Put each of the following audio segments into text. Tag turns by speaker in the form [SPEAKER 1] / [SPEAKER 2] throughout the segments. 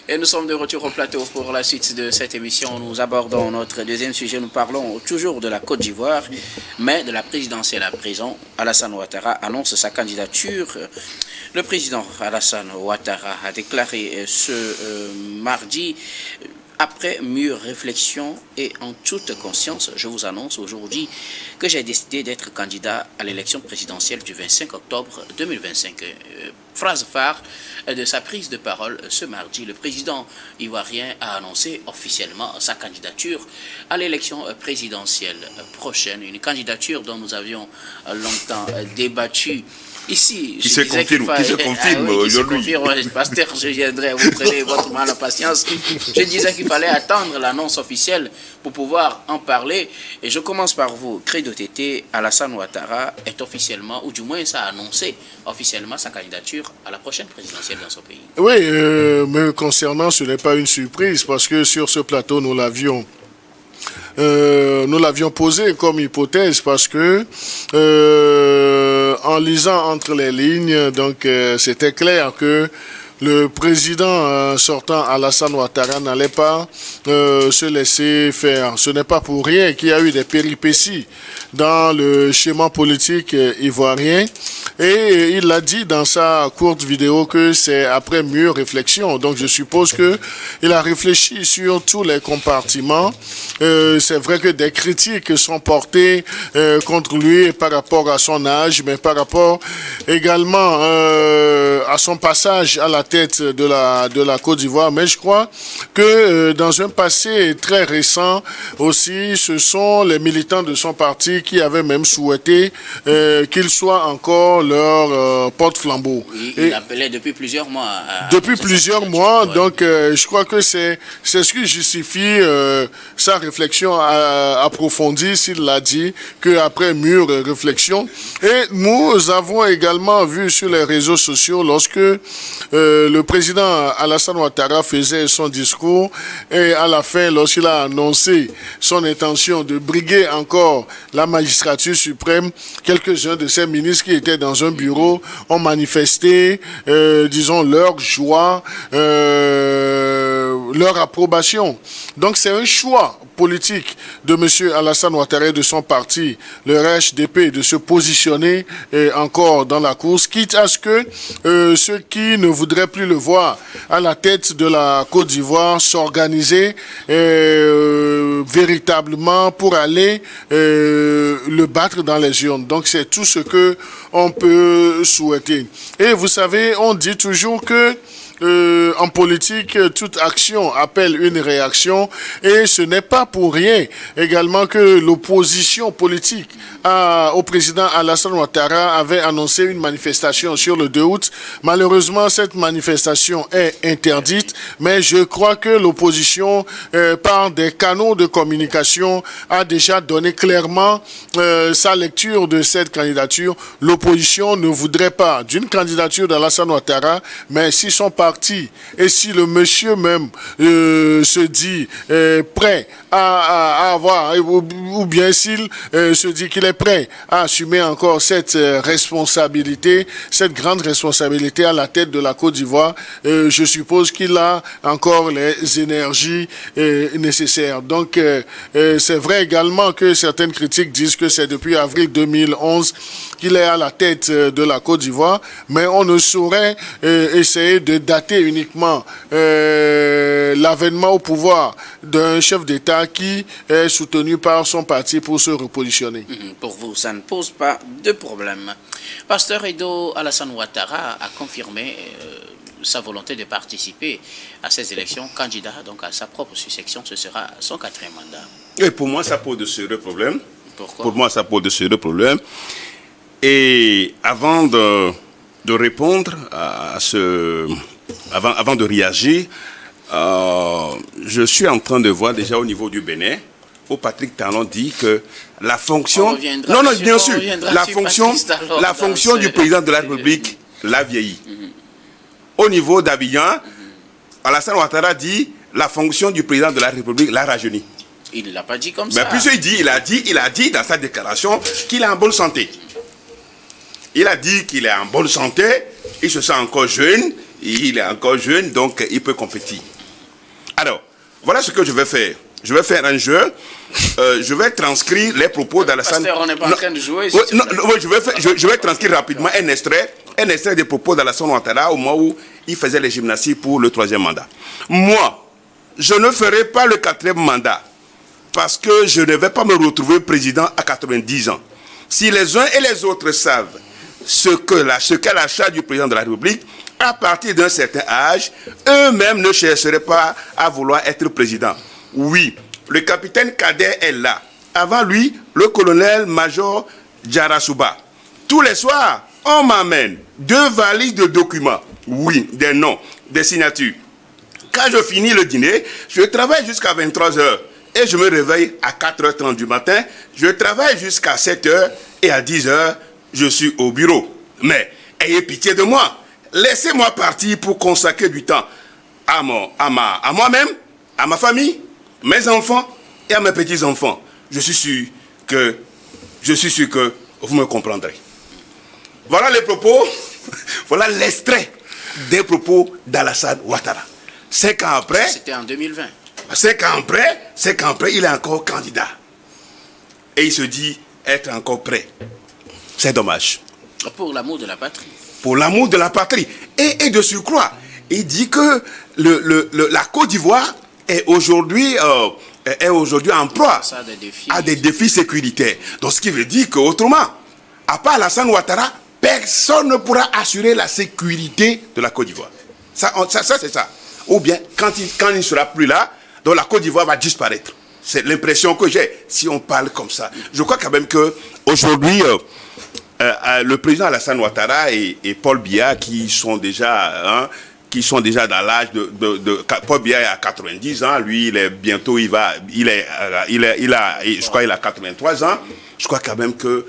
[SPEAKER 1] Et nous sommes de retour au plateau pour la suite de cette émission. Nous abordons notre deuxième sujet. Nous parlons toujours de la Côte d'Ivoire, mais de la présidentielle à présent. Alassane Ouattara annonce sa candidature. Le président Alassane Ouattara a déclaré ce mardi, après mûre réflexion et en toute conscience, je vous annonce aujourd'hui que j'ai décidé d'être candidat à l'élection présidentielle du 25 octobre 2025. Phrase phare de sa prise de parole ce mardi, le président ivoirien a annoncé officiellement sa candidature à l'élection présidentielle prochaine, une candidature dont nous avions longtemps débattu. Ici,
[SPEAKER 2] qui se confirme aujourd'hui.
[SPEAKER 1] Pasteur, je viendrai vous prenez votre mal en patience. Je disais qu'il fallait attendre l'annonce officielle pour pouvoir en parler. Et je commence par vous. Credo Tété, Alassane Ouattara est officiellement, ou du moins ça a annoncé officiellement sa candidature à la prochaine présidentielle dans son pays.
[SPEAKER 3] Oui, me concernant, ce n'est pas une surprise parce que sur ce plateau, nous l'avions posé comme hypothèse parce que en lisant entre les lignes, donc c'était clair que le président sortant Alassane Ouattara n'allait pas se laisser faire. Ce n'est pas pour rien qu'il y a eu des péripéties dans le schéma politique ivoirien. Et il l'a dit dans sa courte vidéo que c'est après mûre réflexion. Donc je suppose que il a réfléchi sur tous les compartiments. C'est vrai que des critiques sont portées contre lui par rapport à son âge, mais par rapport également à son passage à la tête de la Côte d'Ivoire. Mais je crois que dans un passé très récent aussi, ce sont les militants de son parti qui avaient même souhaité qu'il soit encore leur porte-flambeau.
[SPEAKER 1] Il appelait depuis plusieurs mois.
[SPEAKER 3] Depuis plusieurs mois, donc je crois que c'est ce qui justifie sa réflexion approfondie, s'il l'a dit, qu'après mûre réflexion. Et nous avons également vu sur les réseaux sociaux, lorsque le président Alassane Ouattara faisait son discours, et à la fin, lorsqu'il a annoncé son intention de briguer encore la magistrature suprême, quelques-uns de ses ministres qui étaient dans un bureau ont manifesté, disons, leur joie, leur approbation. Donc c'est un choix politique de M. Alassane Ouattara et de son parti, le RHDP, de se positionner encore dans la course, quitte à ce que ceux qui ne voudraient plus le voir à la tête de la Côte d'Ivoire s'organiser véritablement pour aller le battre dans les urnes. Donc c'est tout ce que on peut souhaiter. Et vous savez, on dit toujours que en politique, toute action appelle une réaction, et ce n'est pas pour rien également que l'opposition politique au président Alassane Ouattara avait annoncé une manifestation sur le 2 août. Malheureusement, cette manifestation est interdite, mais je crois que l'opposition, par des canaux de communication, a déjà donné clairement sa lecture de cette candidature. L'opposition ne voudrait pas d'une candidature d'Alassane Ouattara, mais si son parti et si le monsieur même se dit prêt à avoir, ou bien s'il se dit qu'il est prêt à assumer encore cette responsabilité, cette grande responsabilité à la tête de la Côte d'Ivoire, je suppose qu'il a encore les énergies nécessaires. Donc c'est vrai également que certaines critiques disent que c'est depuis avril 2011 qu'il est à la tête de la Côte d'Ivoire, mais on ne saurait essayer de dater uniquement l'avènement au pouvoir d'un chef d'État qui est soutenu par son parti pour se repositionner.
[SPEAKER 1] Pour vous, ça ne pose pas de problème. Pasteur Edo Alassane Ouattara a confirmé sa volonté de participer à ces élections, candidat donc à sa propre succession. Ce sera son 4e mandat.
[SPEAKER 2] Et pour moi, ça pose de sérieux problèmes.
[SPEAKER 1] Pourquoi?
[SPEAKER 2] Pour moi, ça pose de sérieux problèmes. Et avant de répondre à ce... Avant de réagir, je suis en train de voir déjà au niveau du Bénin, où Patrick Talon dit que la fonction... Non, bien sûr, la fonction du président de la République l'a vieilli. Au niveau d'Abidjan, Alassane Ouattara dit la fonction du président de la République l'a rajeuni.
[SPEAKER 1] Il ne l'a pas dit comme ça.
[SPEAKER 2] Mais puisqu'il a dit dans sa déclaration qu'il est en bonne santé. Il a dit qu'il est en bonne santé, il se sent encore jeune, il est encore jeune, donc il peut compétir. Alors, voilà ce que je vais faire. Je vais faire un jeu. Je vais transcrire les propos d'Alassane.
[SPEAKER 1] Pasteur, on n'est pas en train de jouer.
[SPEAKER 2] Je vais transcrire rapidement un extrait des propos d'Alassane Ouattara au moment où il faisait les gymnastiques pour le 3e mandat. Moi, je ne ferai pas le 4e mandat parce que je ne vais pas me retrouver président à 90 ans. Si les uns et les autres savent ce qu'est la charge du président de la République, à partir d'un certain âge, eux-mêmes ne chercheraient pas à vouloir être président. Oui, le capitaine Kader est là. Avant lui, le colonel-major Djarasouba. Tous les soirs, on m'amène 2 valises de documents. Oui, des noms, des signatures. Quand je finis le dîner, je travaille jusqu'à 23h et je me réveille à 4h30 du matin. Je travaille jusqu'à 7h et à 10h, je suis au bureau. Mais ayez pitié de moi. Laissez-moi partir pour consacrer du temps à moi-même, à ma famille, mes enfants et à mes petits-enfants. Je suis sûr que vous me comprendrez. Voilà les propos, voilà l'extrait des propos d'Alassane Ouattara. 5 ans après...
[SPEAKER 1] C'était en 2020.
[SPEAKER 2] 5 ans après, il est encore candidat. Et il se dit être encore prêt. C'est dommage.
[SPEAKER 1] Pour l'amour de la patrie.
[SPEAKER 2] Pour l'amour de la patrie. Et de surcroît, il dit que la Côte d'Ivoire est aujourd'hui en proie à des défis sécuritaires. Donc ce qui veut dire qu'autrement, à part Alassane Ouattara, personne ne pourra assurer la sécurité de la Côte d'Ivoire. Ça c'est ça. Ou bien, quand il ne sera plus là, donc la Côte d'Ivoire va disparaître. C'est l'impression que j'ai, si on parle comme ça. Je crois quand même qu'aujourd'hui, le président Alassane Ouattara et Paul Biya, qui sont déjà dans l'âge de Paul Biya a 90 ans, lui, je crois qu'il a 83 ans. Je crois quand même que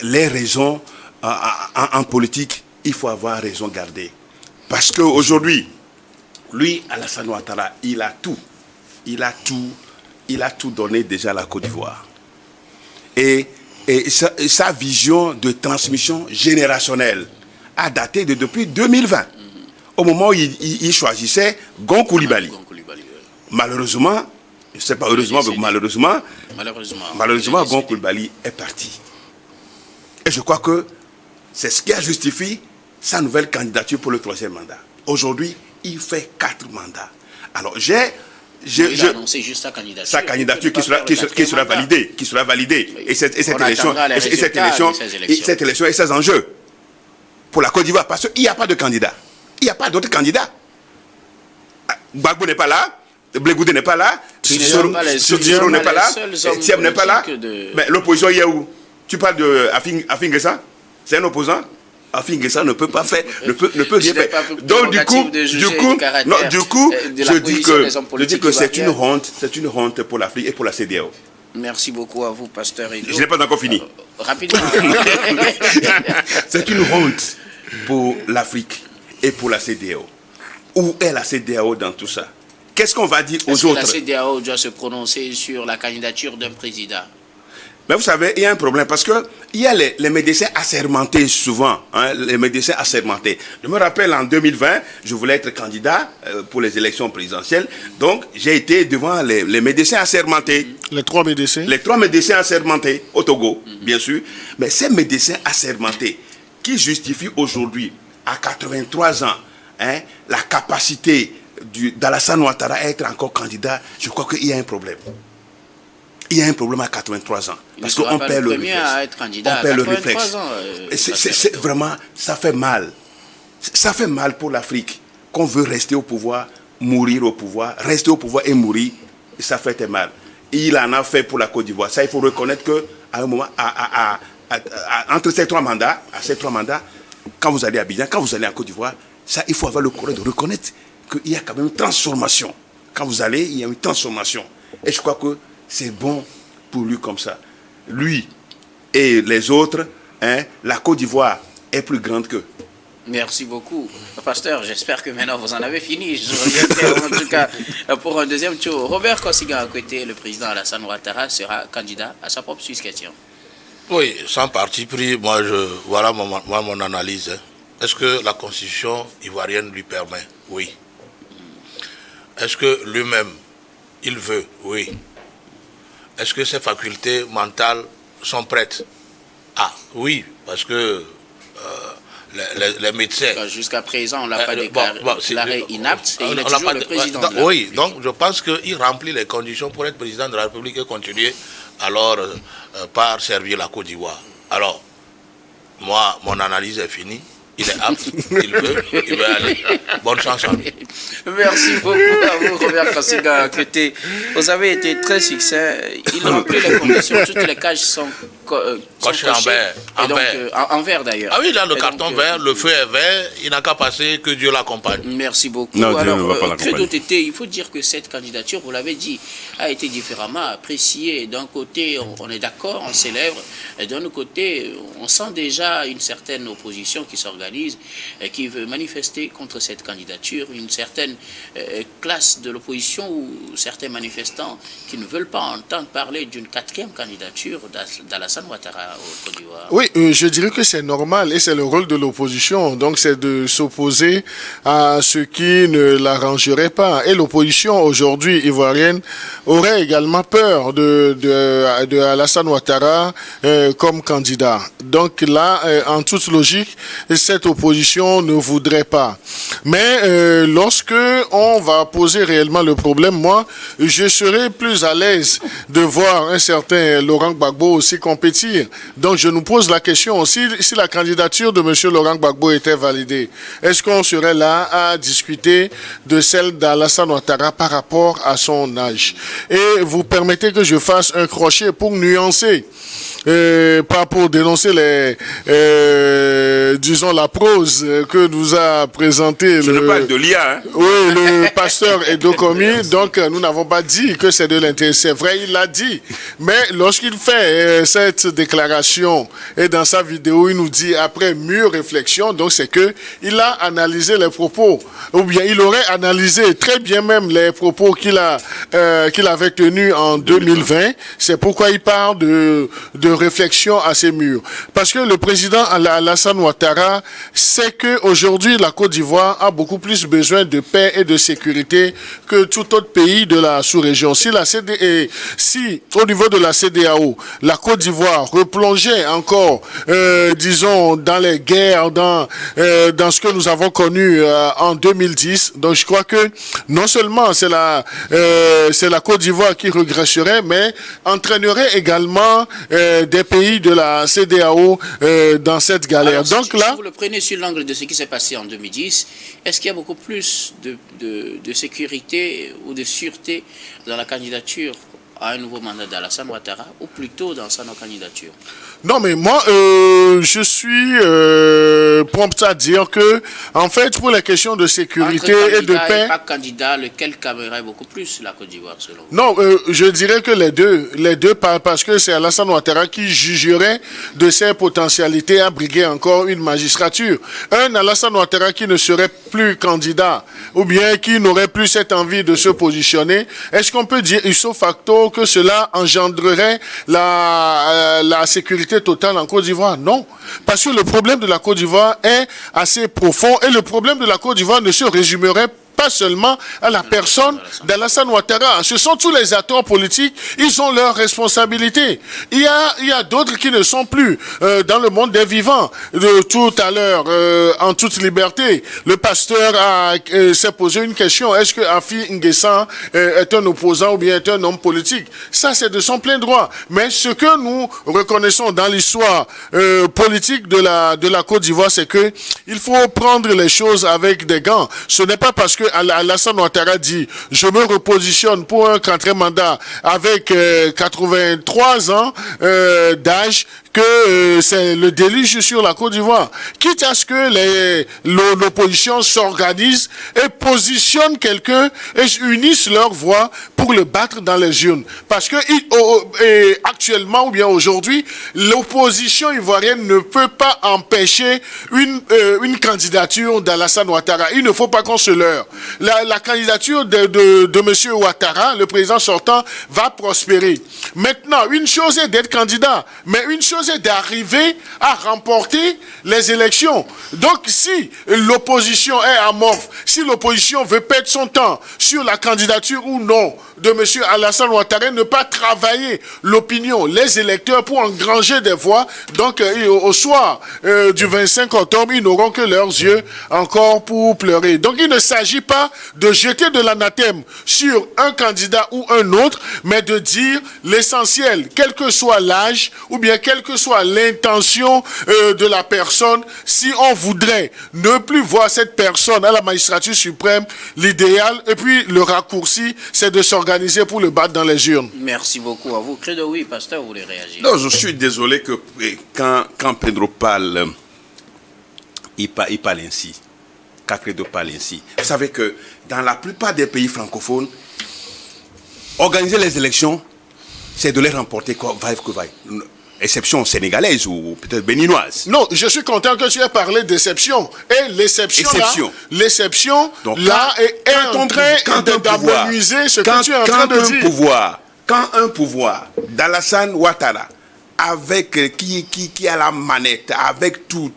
[SPEAKER 2] les raisons en politique, il faut avoir raison gardée. Parce qu'aujourd'hui, lui, Alassane Ouattara, il a tout donné déjà à la Côte d'Ivoire. Et sa vision de transmission générationnelle a daté depuis 2020, au moment où il choisissait Gon Coulibaly. Malheureusement, je ne sais pas heureusement, mais malheureusement, Gon Coulibaly est parti. Et je crois que c'est ce qui a justifié sa nouvelle candidature pour le 3e mandat. Aujourd'hui, il fait 4 mandats. Alors, il a
[SPEAKER 1] annoncé juste
[SPEAKER 2] sa candidature qui sera validée. Et cette élection et ses enjeux pour la Côte d'Ivoire. Parce qu'il n'y a pas de candidat. Il n'y a pas d'autre candidat. Gbagbo n'est pas là. Blégoudé n'est pas là. Soro n'est pas là. Thiam n'est pas là. Mais l'opposition, il y a où? Tu parles de Afingessa? C'est un opposant? Afingessa ne peut pas faire, ne peut rien faire. Donc du coup, je dis que c'est une honte pour l'Afrique et pour la CEDEAO.
[SPEAKER 1] Merci beaucoup à vous, pasteur Edo.
[SPEAKER 2] Je n'ai pas encore fini.
[SPEAKER 1] Rapidement.
[SPEAKER 2] C'est une honte pour l'Afrique et pour la CEDEAO. Où est la CEDEAO dans tout ça? Qu'est-ce qu'on va dire aux autres?
[SPEAKER 1] La CEDEAO doit se prononcer sur la candidature d'un président.
[SPEAKER 2] Mais vous savez, il y a un problème parce que il y a les médecins assermentés souvent, les médecins assermentés. Je me rappelle en 2020, je voulais être candidat pour les élections présidentielles, donc j'ai été devant les médecins assermentés.
[SPEAKER 3] Les 3 médecins? Les
[SPEAKER 2] 3 médecins assermentés au Togo, bien sûr. Mais ces médecins assermentés qui justifient aujourd'hui, à 83 ans, la capacité d'Alassane Ouattara à être encore candidat, je crois qu'il y a un problème. Il y a un problème à 83 ans. Parce qu'on perd le réflexe. On perd le réflexe. C'est vraiment, ça fait mal. Ça fait mal pour l'Afrique qu'on veut rester au pouvoir, mourir au pouvoir, rester au pouvoir et mourir. Et ça fait mal. Il en a fait pour la Côte d'Ivoire. Ça, il faut reconnaître qu'à un moment, entre ces 3 mandats, quand vous allez à Abidjan, quand vous allez en Côte d'Ivoire, ça, il faut avoir le courage de reconnaître qu'il y a quand même une transformation. Quand vous allez, il y a une transformation. Et je crois que c'est bon pour lui comme ça. Lui et les autres, la Côte d'Ivoire est plus grande qu'eux.
[SPEAKER 1] Merci beaucoup. Pasteur, j'espère que maintenant vous en avez fini. Je reviendrai en tout cas pour un deuxième tour. Robert Kossiga, à côté, le président Alassane Ouattara sera candidat à sa propre suisse question.
[SPEAKER 4] Oui, sans parti pris, voilà mon analyse. est-ce que la constitution ivoirienne lui permet? Oui. Est-ce que lui-même, il veut? Oui. Est-ce que ses facultés mentales sont prêtes? Ah, oui, parce que les médecins...
[SPEAKER 1] Jusqu'à présent, on l'a pas déclaré inapte et il est toujours le président de la
[SPEAKER 4] Oui,
[SPEAKER 1] République.
[SPEAKER 4] donc je pense qu'il remplit les conditions pour être président de la République et continuer alors par servir la Côte d'Ivoire. Alors, moi, mon analyse est finie. Il est apte, il veut aller. Bonne chance à lui.
[SPEAKER 1] Merci beaucoup à vous, Robert Kassiga Keté. Vous avez été très succinct. Il remplit les conditions. Toutes les cages sont cochées en vert d'ailleurs.
[SPEAKER 4] Ah oui, il a le carton vert, le feu est vert. Il n'a qu'à passer, que Dieu l'accompagne.
[SPEAKER 1] Merci beaucoup.
[SPEAKER 2] Non, Dieu ne va pas
[SPEAKER 1] Alors,
[SPEAKER 2] l'accompagner.
[SPEAKER 1] il faut dire que cette candidature, vous l'avez dit, a été différemment appréciée. D'un côté, on est d'accord, on célèbre. Et d'un autre côté, on sent déjà une certaine opposition qui s'organise et qui veut manifester contre cette candidature, une certaine classe de l'opposition ou certains manifestants qui ne veulent pas entendre parler d'une quatrième candidature d'Alassane Ouattara au Côte d'Ivoire.
[SPEAKER 3] Oui, je dirais que c'est normal et c'est le rôle de l'opposition. Donc c'est de s'opposer à ce qui ne l'arrangerait pas. Et l'opposition aujourd'hui ivoirienne aurait également peur de Alassane Ouattara comme candidat. Donc là, en toute logique, cette opposition ne voudrait pas. Mais lorsque on va poser réellement le problème, moi, je serais plus à l'aise de voir un certain Laurent Gbagbo aussi compétir. Donc je nous pose la question aussi, si la candidature de M. Laurent Gbagbo était validée, est-ce qu'on serait là à discuter de celle d'Alassane Ouattara par rapport à son âge? Et vous permettez que je fasse un crochet pour nuancer. Pas pour dénoncer disons la prose que nous a présenté
[SPEAKER 2] Je ne parle de l'IA. Hein?
[SPEAKER 3] Oui, le pasteur Edo Komi. Donc nous n'avons pas dit que c'est de l'intérêt. C'est vrai, il l'a dit. Mais lorsqu'il fait cette déclaration et dans sa vidéo, il nous dit après mûre réflexion, donc c'est que il a analysé les propos, ou bien il aurait analysé très bien même les propos qu'il avait tenus en 2020. C'est pourquoi il parle de réflexion assez mûre. Parce que le président Alassane Ouattara sait qu'aujourd'hui, la Côte d'Ivoire a beaucoup plus besoin de paix et de sécurité que tout autre pays de la sous-région. Si au niveau de la CEDEAO, la Côte d'Ivoire replongeait encore, disons, dans les guerres, dans ce que nous avons connu en 2010, donc je crois que non seulement c'est la Côte d'Ivoire qui régresserait, mais entraînerait également des pays de la CEDEAO dans cette galère.
[SPEAKER 1] Alors,
[SPEAKER 3] donc
[SPEAKER 1] si
[SPEAKER 3] là,
[SPEAKER 1] vous le prenez sur l'angle de ce qui s'est passé en 2010, est-ce qu'il y a beaucoup plus de sécurité ou de sûreté dans la candidature à un nouveau mandat d'Alassane Ouattara ou plutôt dans sa non-candidature?
[SPEAKER 3] non, mais moi, je suis prompt à dire que, en fait, pour les questions de sécurité et de paix...
[SPEAKER 1] Et pas candidat, lequel calmerait beaucoup plus la Côte d'Ivoire, selon vous?
[SPEAKER 3] Non, je dirais que les deux, parce que c'est Alassane Ouattara qui jugerait de ses potentialités à briguer encore une magistrature. Un Alassane Ouattara qui ne serait plus candidat, ou bien qui n'aurait plus cette envie de se positionner, est-ce qu'on peut dire ipso facto que cela engendrerait la sécurité totale en Côte d'Ivoire? Non. Parce que le problème de la Côte d'Ivoire est assez profond et le problème de la Côte d'Ivoire ne se résumerait pas seulement à la personne d'Alassane Ouattara. Ce sont tous les acteurs politiques, ils ont leurs responsabilités. Il y a d'autres qui ne sont plus dans le monde des vivants. Tout à l'heure, en toute liberté, le pasteur s'est posé une question. Est-ce que Afi N'Guessan est un opposant ou bien est un homme politique? Ça, c'est de son plein droit. Mais ce que nous reconnaissons dans l'histoire politique de la Côte d'Ivoire, c'est que il faut prendre les choses avec des gants. Ce n'est pas parce que Alassane Ouattara dit « Je me repositionne pour un quatrième mandat avec 83 ans d'âge » que c'est le déluge sur la Côte d'Ivoire. Quitte à ce que l'opposition s'organise et positionne quelqu'un et unisse leur voix pour le battre dans les urnes. Parce que actuellement ou bien aujourd'hui, l'opposition ivoirienne ne peut pas empêcher une candidature d'Alassane Ouattara. Il ne faut pas qu'on se leurre. La candidature de M. Ouattara, le président sortant, va prospérer. Maintenant, une chose est d'être candidat, mais une chose chose est d'arriver à remporter les élections. Donc, si l'opposition est amorphe, si l'opposition veut perdre son temps sur la candidature ou non de M. Alassane Ouattara, ne pas travailler l'opinion, les électeurs pour engranger des voix, donc au soir du 25 octobre, ils n'auront que leurs yeux encore pour pleurer. Donc, il ne s'agit pas de jeter de l'anathème sur un candidat ou un autre, mais de dire l'essentiel, quel que soit l'âge ou bien quelle que soit l'intention de la personne, si on voudrait ne plus voir cette personne à la magistrature suprême, l'idéal, et puis le raccourci, c'est de s'organiser pour le battre dans les urnes.
[SPEAKER 1] Merci beaucoup à vous. Credo, oui, pasteur, vous voulez réagir?
[SPEAKER 2] Non, je suis désolé que quand Pedro parle, il parle ainsi. Quand Credo parle ainsi. Vous savez que dans la plupart des pays francophones, organiser les élections, c'est de les remporter quoi, vaille que vaille. Exception sénégalaise ou peut-être béninoise.
[SPEAKER 3] Non, je suis content que tu aies parlé d'exception. Et l'exception là est en train d'harmoniser ce que tu es en train de dire.
[SPEAKER 2] Quand un pouvoir d'Alassane Ouattara, avec qui a la manette, avec tout,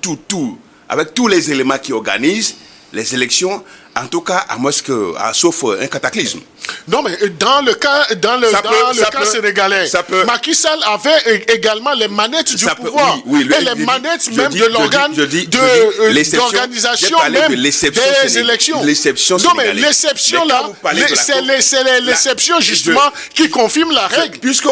[SPEAKER 2] avec tous les éléments qui organisent les élections, en tout cas, à moins que, sauf un cataclysme.
[SPEAKER 3] Non, mais dans le cas sénégalais, Macky Sall avait également les manettes du pouvoir.
[SPEAKER 2] Oui,
[SPEAKER 3] et les manettes même de l'organe d'organisation même des élections. Non, mais l'exception là, c'est l'exception justement qui confirme la règle.
[SPEAKER 2] Puisque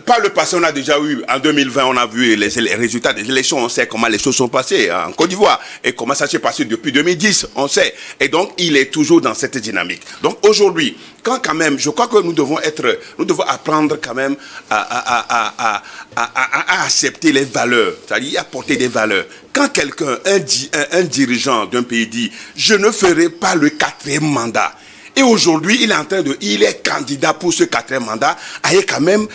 [SPEAKER 2] par le passé, on a déjà eu, en 2020, on a vu les résultats des élections, on sait comment les choses sont passées en Côte d'Ivoire et comment ça s'est passé depuis 2010, on sait. Et donc, il est toujours dans cette dynamique. Donc, aujourd'hui, quand même, je crois que nous devons apprendre quand même à accepter les valeurs, c'est-à-dire apporter des valeurs. Quand quelqu'un, un dirigeant d'un pays dit « je ne ferai pas le 4e mandat », et aujourd'hui, il est candidat pour ce 4e mandat, avec quand même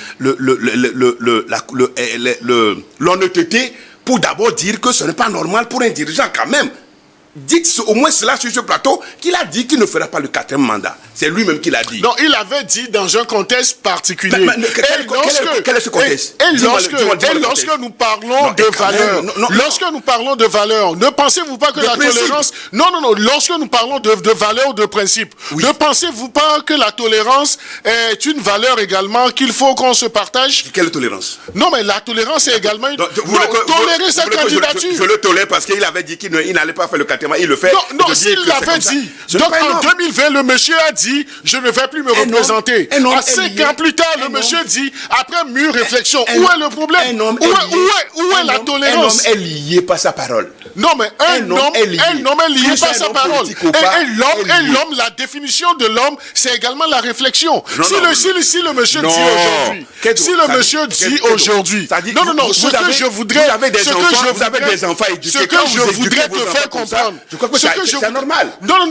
[SPEAKER 2] l'honnêteté pour d'abord dire que ce n'est pas normal pour un dirigeant quand même. Dites au moins cela sur ce plateau, qu'il a dit qu'il ne fera pas le 4e mandat. C'est lui-même qui l'a dit.
[SPEAKER 3] Non, il avait dit dans un contexte particulier.
[SPEAKER 2] Quel est ce contexte?
[SPEAKER 3] Et lorsque nous parlons de valeurs, ne pensez-vous pas que la tolérance... Non, lorsque nous parlons de valeurs ou de principes, ne pensez-vous pas que la tolérance est une valeur également qu'il faut qu'on se partage?
[SPEAKER 2] Quelle tolérance?
[SPEAKER 3] Non, mais la tolérance est également une... Tolérer sa candidature.
[SPEAKER 2] Je le tolère parce qu'il avait dit qu'il n'allait pas faire le 4e. Il le fait.
[SPEAKER 3] Non, s'il l'avait dit. Donc en 2020, le monsieur a dit, je ne vais plus me représenter. 5 ans plus tard, le monsieur dit, après mûre réflexion, où est le problème? Où est la tolérance?
[SPEAKER 2] Un homme est lié par sa parole.
[SPEAKER 3] Non, mais un homme est lié par sa parole. Et l'homme, la définition de l'homme, c'est également la réflexion. Si le monsieur dit aujourd'hui, non, ce que je voudrais,
[SPEAKER 2] vous avez des enfants éduqués.
[SPEAKER 3] Ce que je voudrais te faire comprendre.
[SPEAKER 2] Je crois que c'est anormal.
[SPEAKER 3] Non, le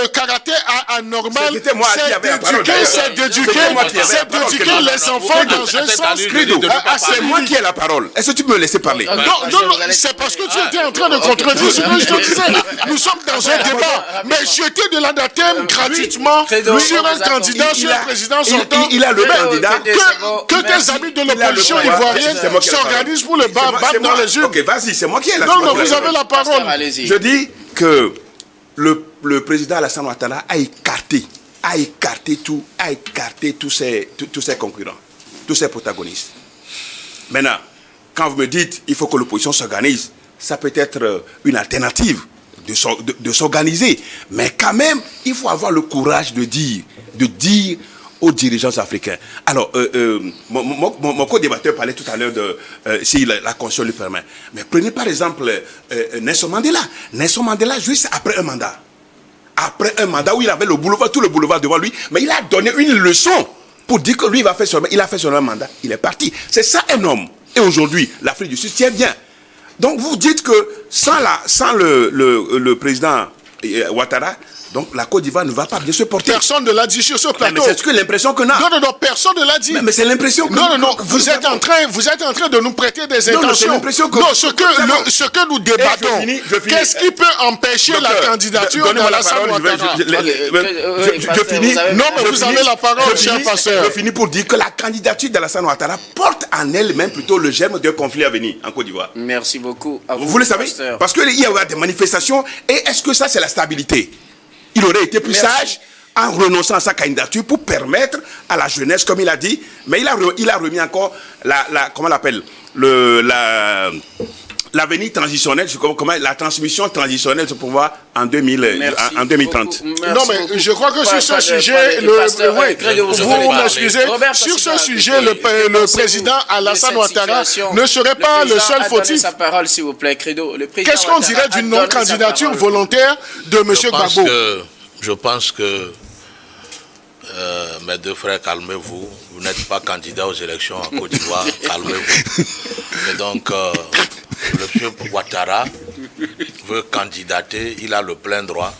[SPEAKER 3] caractère anormal, c'est d'éduquer les enfants dans un sens.
[SPEAKER 2] C'est moi qui ai la parole. Est-ce que tu peux me laisser parler?
[SPEAKER 3] Non, c'est parce que tu étais en train de contredire ce que je te disais. Nous sommes dans un débat, mais jeter de l'anathème gratuitement sur un candidat, sur un président sortant.
[SPEAKER 2] Il a le candidat.
[SPEAKER 3] Que tes amis de l'opposition ivoirienne s'organisent pour le battre dans les urnes.
[SPEAKER 2] Ok, vas-y, c'est moi qui ai la parole.
[SPEAKER 3] Non, vous avez la parole.
[SPEAKER 2] Je dis que le président Alassane Ouattara a écarté tous ses concurrents, tous ses protagonistes. Maintenant, quand vous me dites il faut que l'opposition s'organise, ça peut être une alternative de s'organiser. Mais quand même, il faut avoir le courage de dire aux dirigeants africains. Alors, mon co-débatteur parlait tout à l'heure de si la Constitution le permet. Mais prenez par exemple Nelson Mandela. Nelson Mandela, juste après un mandat. Après un mandat où il avait tout le boulevard devant lui, mais il a donné une leçon pour dire que lui, il a fait son mandat. Il est parti. C'est ça un homme. Et aujourd'hui, l'Afrique du Sud tient bien. Donc vous dites que sans le président Ouattara, donc la Côte d'Ivoire ne va pas bien se porter.
[SPEAKER 3] Personne ne l'a dit sur ce plateau.
[SPEAKER 2] Mais c'est ce que l'impression qu'on a.
[SPEAKER 3] Non, personne ne l'a dit.
[SPEAKER 2] Mais c'est l'impression que...
[SPEAKER 3] Non, vous êtes en train de nous prêter des intentions.
[SPEAKER 2] Non,
[SPEAKER 3] ce que nous débattons, qu'est-ce qui peut empêcher la candidature d'Alassane Ouattara?
[SPEAKER 2] Je finis.
[SPEAKER 3] Non, mais vous avez la parole, cher pasteur.
[SPEAKER 2] Je finis pour dire que la candidature d'Alassane Ouattara porte en elle-même plutôt le germe d'un conflit à venir en Côte d'Ivoire.
[SPEAKER 1] Merci beaucoup.
[SPEAKER 2] Vous le savez? Parce qu'il y aura des manifestations. Et est-ce que ça, c'est la stabilité? Il aurait été plus sage en renonçant à sa candidature pour permettre à la jeunesse, comme il a dit, mais il a remis encore comment on l'appelle, l'avenir transitionnel, la transmission transitionnelle de ce pouvoir en 2030.
[SPEAKER 3] Non, mais je crois que sur ce sujet, vous m'excusez, sur ce sujet, le président Alassane Ouattara ne serait pas le seul fautif. Qu'est-ce qu'on dirait d'une non-candidature volontaire de M. Gbagbo?
[SPEAKER 4] Je pense que, mes deux frères, calmez-vous. Vous n'êtes pas candidat aux élections en Côte d'Ivoire, calmez-vous. Et donc, M. Ouattara veut candidater, il a le plein droit.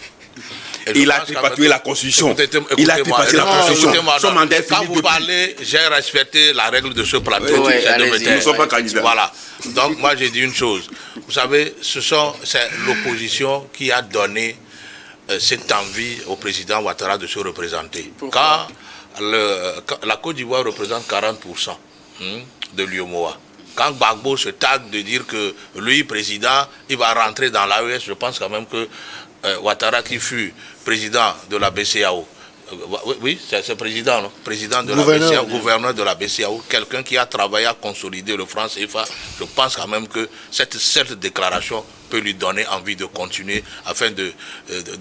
[SPEAKER 2] Il a tripatouillé la Constitution. Il a tripatouillé la Constitution.
[SPEAKER 4] Quand vous parlez, j'ai respecté la règle de ce plateau.
[SPEAKER 2] Nous ne sommes pas candidats.
[SPEAKER 4] Voilà. Donc, moi, j'ai dit une chose. Vous savez, c'est l'opposition qui a donné cette envie au président Ouattara de se représenter. Quand la Côte d'Ivoire représente 40% de l'UEMOA, quand Gbagbo se targue de dire que lui, président, il va rentrer dans l'AES, je pense quand même que Ouattara, qui fut président de la BCEAO, oui, c'est président, non? Président de la BCEAO, gouverneur de la BCEAO, quelqu'un qui a travaillé à consolider le franc CFA, je pense quand même que cette déclaration peut lui donner envie de continuer afin de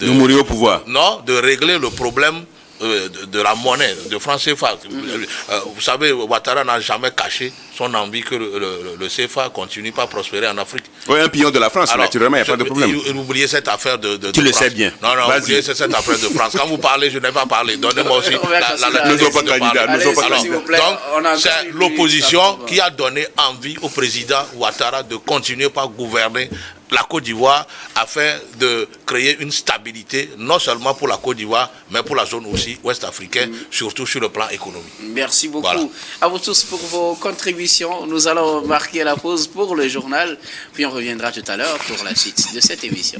[SPEAKER 2] mourir au pouvoir.
[SPEAKER 4] Non, de régler le problème de la monnaie, de franc CFA. Vous savez, Ouattara n'a jamais caché son envie que le CFA continue pas à prospérer en Afrique.
[SPEAKER 2] Oui, un pillon de la France, alors, naturellement, il n'y a pas de problème.
[SPEAKER 4] Oubliez cette affaire de
[SPEAKER 2] tu le
[SPEAKER 4] France.
[SPEAKER 2] sais bien.
[SPEAKER 4] Non, oubliez cette affaire de France. Quand vous parlez, je n'ai pas parlé. Donnez-moi aussi
[SPEAKER 2] Nous ne sommes pas candidats.
[SPEAKER 4] Donc, c'est l'opposition qui a donné envie au président Ouattara de continuer par gouverner la Côte d'Ivoire afin de créer une stabilité, non seulement pour la Côte d'Ivoire, mais pour la zone aussi ouest-africaine, surtout sur le plan économique.
[SPEAKER 1] Merci beaucoup
[SPEAKER 4] Voilà.
[SPEAKER 1] à vous tous pour vos contributions. Nous allons marquer la pause pour le journal, puis on reviendra tout à l'heure pour la suite de cette émission.